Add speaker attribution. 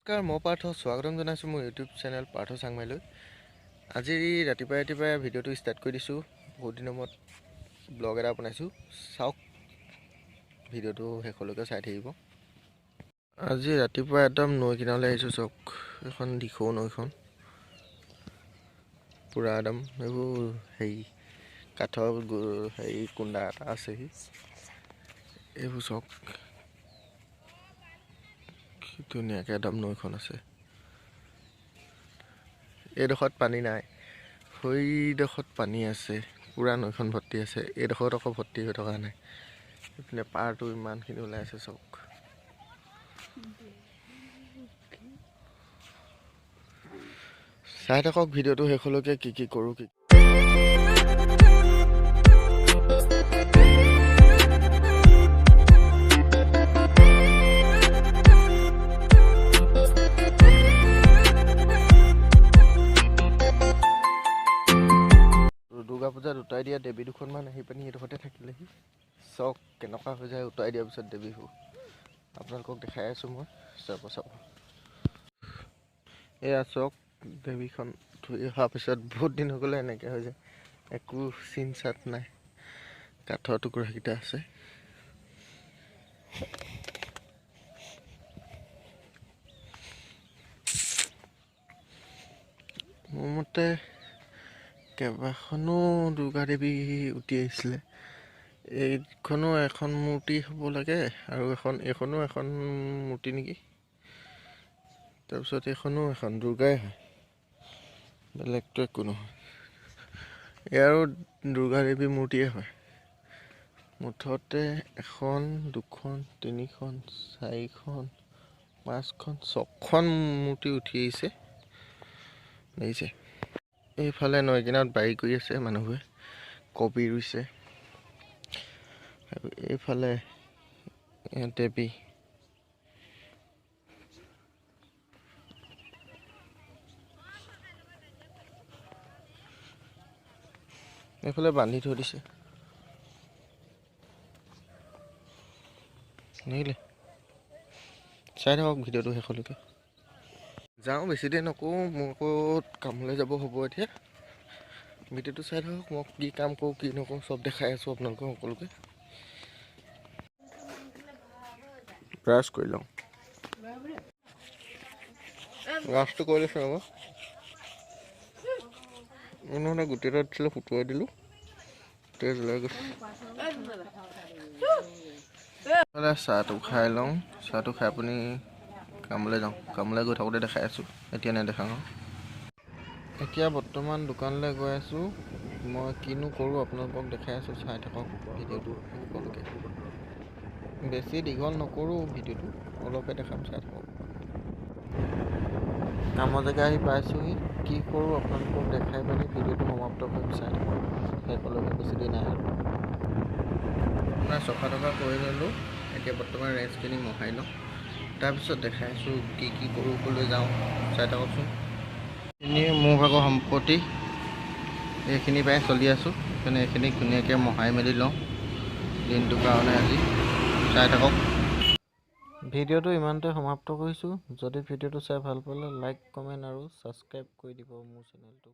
Speaker 1: নমস্কাৰ, মই পাৰ্থ। স্বাগতম জনাইছোঁ মোৰ ইউটিউব চেনেল পাৰ্থ চাংমাইলৈ। আজি ৰাতিপুৱাই ভিডিঅ'টো ষ্টাৰ্ট কৰি দিছোঁ। বহুত দিনৰ মূৰত ব্লগ এটা বনাইছোঁ, চাওক ভিডিঅ'টো শেষলৈকে চাই থাকিব। আজি ৰাতিপুৱা একদম নৈ কিনাৰলৈ আহিছোঁ। চাওক, এখন দিখৌ নৈখন পূৰা একদম এইবোৰ কাঠৰ কুণ্ডা এটা আছেহি। এইবোৰ চাওক, ধুনীয়াকৈ একদম নৈখন আছে। এইডোখৰত পানী নাই, সেইডোখৰত পানী আছে, পূৰা নৈখন ভৰ্তি আছে। এইডোখৰত আকৌ ভৰ্তি হৈ থকা নাই। এইপিনে পাৰটো ইমানখিনি ওলাই আছে। চাওক, চাই থাকক ভিডিঅ'টো শেষলৈকে, কি কৰোঁ কি দুৰ্গা পূজাত উটাই দিয়া দেৱী দুখনমান আহি পিনি এইডোখৰতে থাকিলেহি। চাওক কেনেকুৱা হৈ যায় উটাই দিয়াৰ পিছত দেৱীবোৰ। আপোনালোকক দেখাই আছোঁ মই, চাব। এয়া চাওক, দেৱীখন ধুই অহাৰ পিছত বহুত দিন হৈ গ'লে এনেকৈ হৈ যায়। একো চিন চাত নাই, কাঠৰ টুকুৰাকেইটা আছে। মোৰ মতে কেইবাখনো দুৰ্গা দেৱী উটি আহিছিলে। এইখনো এখন মূৰ্তি হ'ব লাগে, আৰু এইখনো এখন মূৰ্তি নেকি। তাৰপিছত এইখনো এখন দুৰ্গাই হয়, বেলেগটো একো নহয়। এয়াৰো দুৰ্গা দেৱী মূৰ্তিয়ে হয়। মুঠতে 1, 2, 3, 4, 5, 6খন মূৰ্তি উঠি আহিছে, দেখিছে। এইফালে নৈ কিনাৰত বাৰী কৰি আছে মানুহবোৰে, কবি ৰুইছে। আৰু এইফালে দেৱী, এইফালে বান্ধি থৈ দিছে, দেখিলে। চাই থাকক ভিডিঅ'টো শেষলৈকে। যাওঁ, বেছি দেৰি নকৰোঁ, মোৰ আকৌ কামলৈ যাব হ'ব এতিয়া। ভিডিঅ'টো চাই থাকক, মই কি কাম কৰোঁ কি নকৰোঁ চব দেখাই আছোঁ আপোনালোকক সকলোকে। ব্ৰাছ কৰি লওঁ, ব্ৰাছটো কৰি লৈছোঁ আকৌ। নহ'লে গোটেই এটা দিছিলে, ফুটুৱাই দিলোঁ, তেজ ওলাই গৈছে। চাহটো খাই লওঁ, চাহটো খাই পিনি কামলৈ যাওঁ। কামলৈ গৈ থাকোঁতে দেখাই আছোঁ, এতিয়া নেদেখাওঁ। এতিয়া বৰ্তমান দোকানলৈ গৈ আছোঁ। মই কিনো কৰোঁ আপোনালোকক দেখাই আছোঁ, চাই থাকক ভিডিঅ'টো সকলোকে। বেছি দীঘল নকৰোঁ ভিডিঅ'টো, অলপে দেখাম, চাই থাকক। কামৰ জেগা আহি পাইছোঁহি, কি কৰোঁ আপোনালোকক দেখাই পিনি ভিডিঅ'টো সমাপ্ত কৰিম, চাই থাকক শেষলৈকে। বেছি দেৰি নাই আৰু। আপোনাৰ চফা তফা কৰি ল'লোঁ, এতিয়া বৰ্তমান ৰেঞ্চখিনি মোহাই লওঁ, তাৰপিছত দেখাই আছোঁ কি কৰোঁ, ক'লৈ যাওঁ, চাই থাককচোন। এনেই মোৰ ভাগৰ সম্পত্তি এইখিনি পৰাই চলি আছোঁ, সেইকাৰণে এইখিনি ধুনীয়াকৈ মোহাই মেলি লওঁ দিনটোৰ কাৰণে আজি। চাই থাকক ভিডিঅ'টো। ইমানতে সমাপ্ত কৰিছোঁ। যদি ভিডিঅ'টো চাই ভাল পালে লাইক, কমেণ্ট আৰু ছাবস্ক্ৰাইব কৰি দিব মোৰ চেনেলটো।